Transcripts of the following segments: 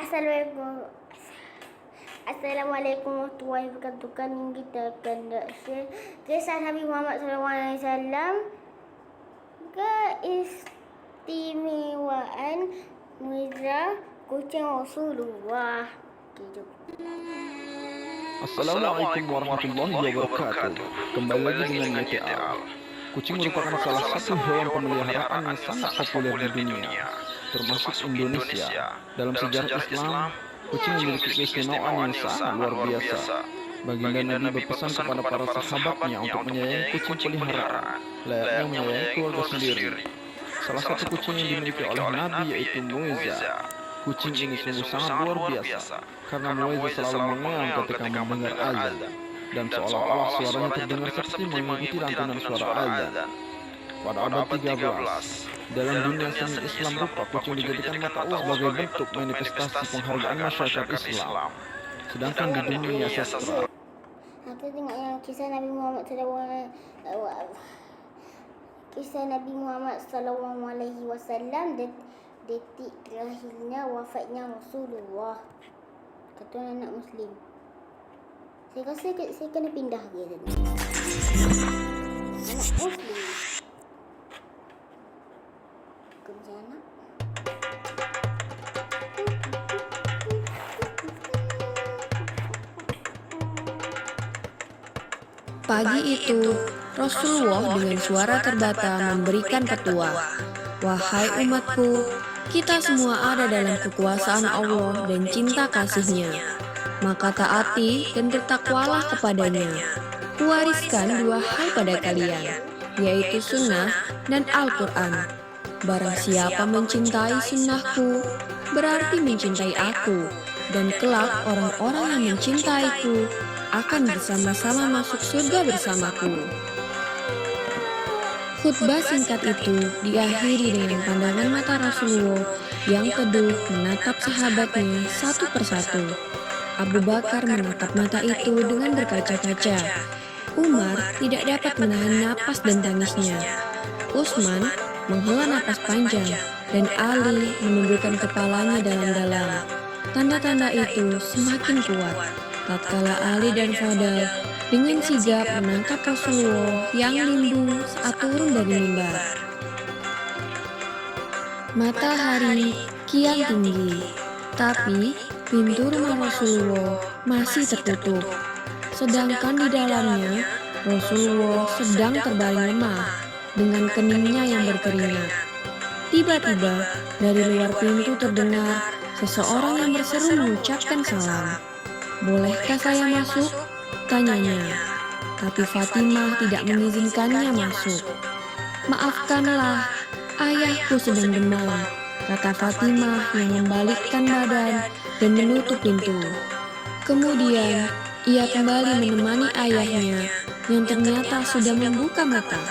Assalamualaikum. Assalamualaikum warahmatullahi wabarakatuh. Kami kita akan share kisah Nabi Muhammad SAW, keistimewaan muizah kucing Rasulullah. Assalamualaikum warahmatullahi wabarakatuh. Kembali lagi dengan YTA. Kucing merupakan salah satu hewan pemeliharaan yang sangat populer di dunia, termasuk Indonesia. Dalam sejarah Islam, kucing memiliki keistimewaan yang sangat luar biasa. Baginda Nabi berpesan kepada para sahabatnya untuk menyayangi kucing peliharaan, layaknya menyayangi keluarga sendiri. Salah satu kucing yang dimiliki oleh Nabi yaitu Muizah. Kucing ini sungguh sangat luar biasa, karena Muizah selalu mengeang ketika mendengar azan, dan seolah-olah suaranya terdengar seperti mengikuti lantunan suara azan. Pada abad 13, dalam dunia seni Islam rupa kucing dijadikan mata uang sebagai bentuk manifestasi penghargaan masyarakat Islam. Sedangkan di dunia sastra, Kita tengok yang kisah Nabi Muhammad SAW, detik terakhirnya wafatnya Rasulullah. Kata anak Muslim. Saya rasa saya kena pindah ke tadi. Anak Muslim. Kerja anak. Pagi itu, Rasulullah dengan suara terbata memberikan petua. Wahai umatku, kita semua ada dalam kekuasaan Allah dan cinta kasih-Nya. Maka taati dan bertakwalah kepadanya. Kuwariskan dua hal pada kalian, yaitu sunnah dan Al-Quran. Barang siapa mencintai sunnahku, berarti mencintai aku, dan kelak orang-orang yang mencintaiku akan bersama-sama masuk surga bersamaku. Khutbah singkat itu diakhiri dengan pandangan mata Rasulullah yang teduh menatap sahabatnya satu persatu. Abu Bakar menatap mata itu dengan berkaca-kaca. Umar tidak dapat menahan napas dan tangisnya. Utsman menghela napas panjang, dan Ali menundukkan kepalanya dalam-dalam. Tanda-tanda itu semakin kuat tatkala Ali dan Fadl dengan sigap menangkap Rasulullah yang limbung saat turun dari mimbar. Matahari kian tinggi, tapi pintu rumah Rasulullah masih tertutup. Sedangkan di dalamnya, Rasulullah sedang terbaring lemah dengan keningnya yang berkeringat. Tiba-tiba, dari luar pintu terdengar seseorang yang berseru mengucapkan salam. "Bolehkah saya masuk?" tanyanya. Tapi Fatimah tidak mengizinkannya masuk. "Maafkanlah, ayahku sedang demam," kata Fatimah yang membalikkan badan dan menutup pintu. Kemudian, ia kembali menemani ayahnya yang ternyata sudah membuka mata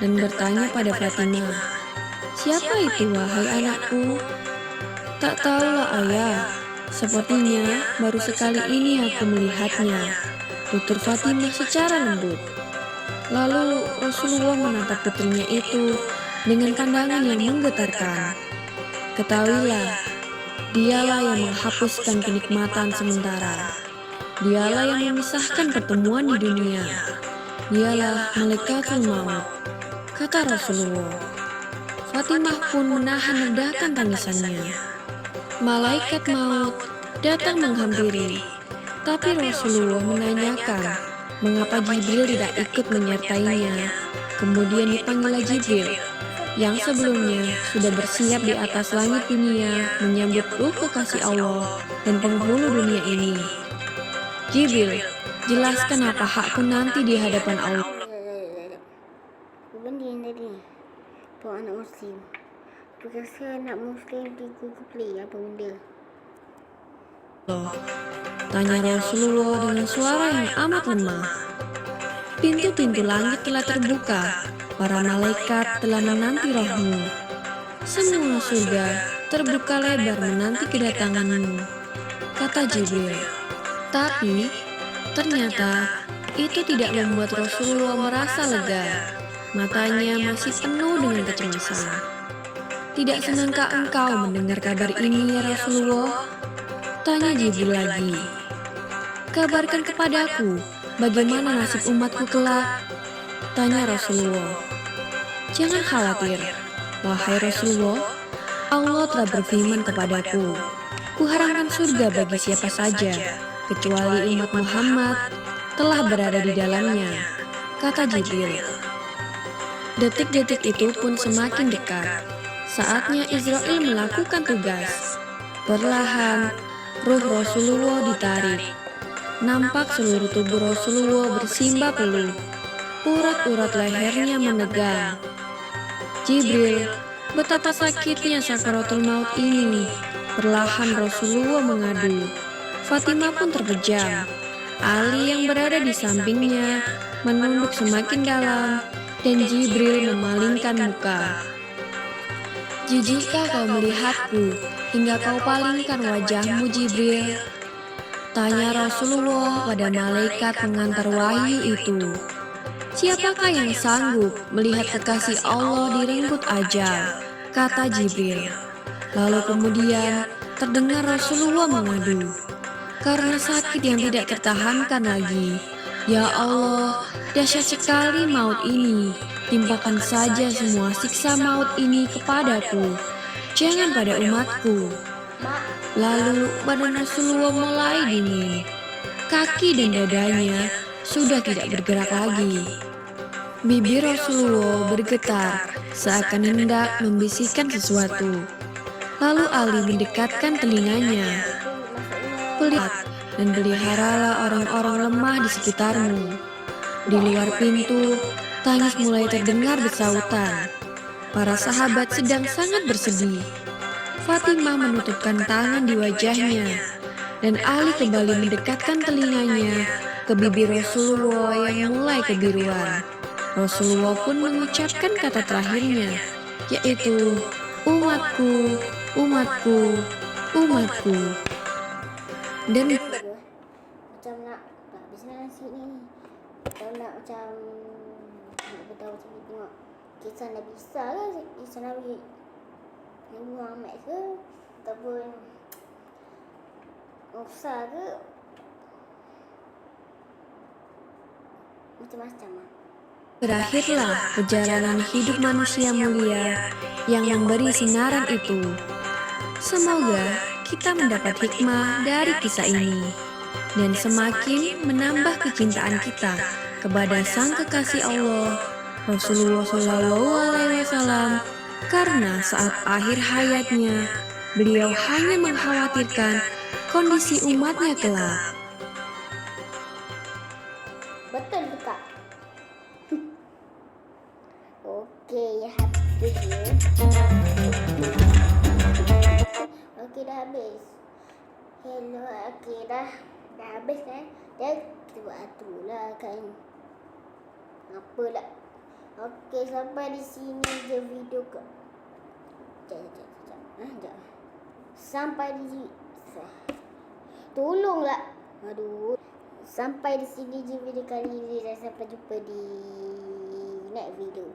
dan bertanya pada Fatimah, "Siapa itu, wahai anakku?" "Tak tahulah ayah, sepertinya baru sekali ini aku melihatnya," tutur Fatimah secara lembut. Lalu Rasulullah menatap putrinya itu dengan pandangan yang menggetarkan. "Ketahuilah, dialah yang menghapuskan kenikmatan sementara. Dialah yang memisahkan pertemuan di dunia. Dialah malaikatul maut," kata Rasulullah. Fatimah pun menahan ledakan tangisannya. Malaikat maut datang menghampiri, tapi Rasulullah menanyakan mengapa Jibril tidak ikut menyertainya. Kemudian dipanggillah Jibril yang sebelumnya sudah bersiap di atas langit dunia menyambut ruh kekasih Allah dan penghulu dunia ini. "Jibril, jelaskan apa hakku nanti di hadapan Allah." Benda yang tadi tu anak Muslim. Tu rasa anak Muslim di Google Play apa benda? Tanya Rasulullah dengan suara yang amat lemah. "Pintu-pintu langit telah terbuka, para malaikat telah menanti rohmu. Semua surga terbuka lebar menanti kedatanganmu," kata Jibril. Tapi ternyata itu tidak membuat Rasulullah merasa lega. Matanya masih penuh dengan kecemasan. "Tidak senangkah engkau mendengar kabar ini, ya Rasulullah?" Tanya Jibril lagi. Kabarkan kepadaku, bagaimana nasib umatku kelak? Tanya Rasulullah. Jangan khawatir, wahai Rasulullah, Allah telah berfirman kepadaku, kuharamkan surga bagi siapa saja, kecuali umat Muhammad telah berada di dalamnya, kata Jibril. Detik-detik itu pun semakin dekat. Saatnya Israel melakukan tugas. Perlahan, ruh Rasulullah ditarik. Nampak seluruh tubuh Rasulullah bersimbah peluh. Urat-urat lehernya menegang. Jibril, betapa sakitnya sakaratul maut ini. Perlahan Rasulullah mengadu. Fatimah pun terpejam. Ali yang berada di sampingnya menunduk semakin dalam dan Jibril memalingkan muka. Jijikkah kau melihatku hingga kau palingkan wajahmu, Jibril? Tanya Rasulullah pada malaikat pengantar wahyu itu. Siapakah yang sanggup melihat kekasih Allah direnggut ajal? Kata Jibril. Lalu kemudian terdengar Rasulullah mengadu. Karena sakit yang tidak tertahankan lagi. Ya Allah, dahsyat sekali maut ini. Timpakan saja semua siksa maut ini kepadaku. Jangan pada umatku. Lalu badan Rasulullah mulai dingin. Kaki dan dadanya sudah tidak bergerak lagi. Bibir Rasulullah bergetar seakan hendak membisikkan sesuatu. Lalu Ali mendekatkan telinganya. Lihat dan peliharalah orang-orang lemah di sekitarmu. Di luar pintu, tangis mulai terdengar bersautan. Para sahabat sedang sangat bersedih. Fatimah menutupkan tangan di wajahnya, dan Ali kembali mendekatkan telinganya ke bibir Rasulullah yang mulai kebiruan. Rasulullah pun mengucapkan kata terakhirnya, yaitu, umatku, umatku, umatku. Dan macam nak habislah nasi ni. Kalau nak macam nak beritahu macam ni, tengok kisah Nabi Isa ke, kisah Nabi Muhammad ke, ataupun Musa ke, macam-macam lah. berakhirlah perjalanan hidup manusia mulia yang memberi sinaran itu. Semoga kita mendapat hikmah dari kisah ini dan semakin menambah kecintaan kita kepada Sang Kekasih Allah, Rasulullah SAW, karena saat akhir hayatnya beliau hanya mengkhawatirkan kondisi umatnya kelak. Betul ke Kak? Okey, habis ya. Okey, dah habis. Hello, okey dah habis kan? Dah kita buat atu lah kan. Apalah. Okey, sampai di sini je video ke. Sekejap. Sampai di sini. Tolonglah. Aduh. Sampai di sini je video kali ini dan sampai jumpa di next video.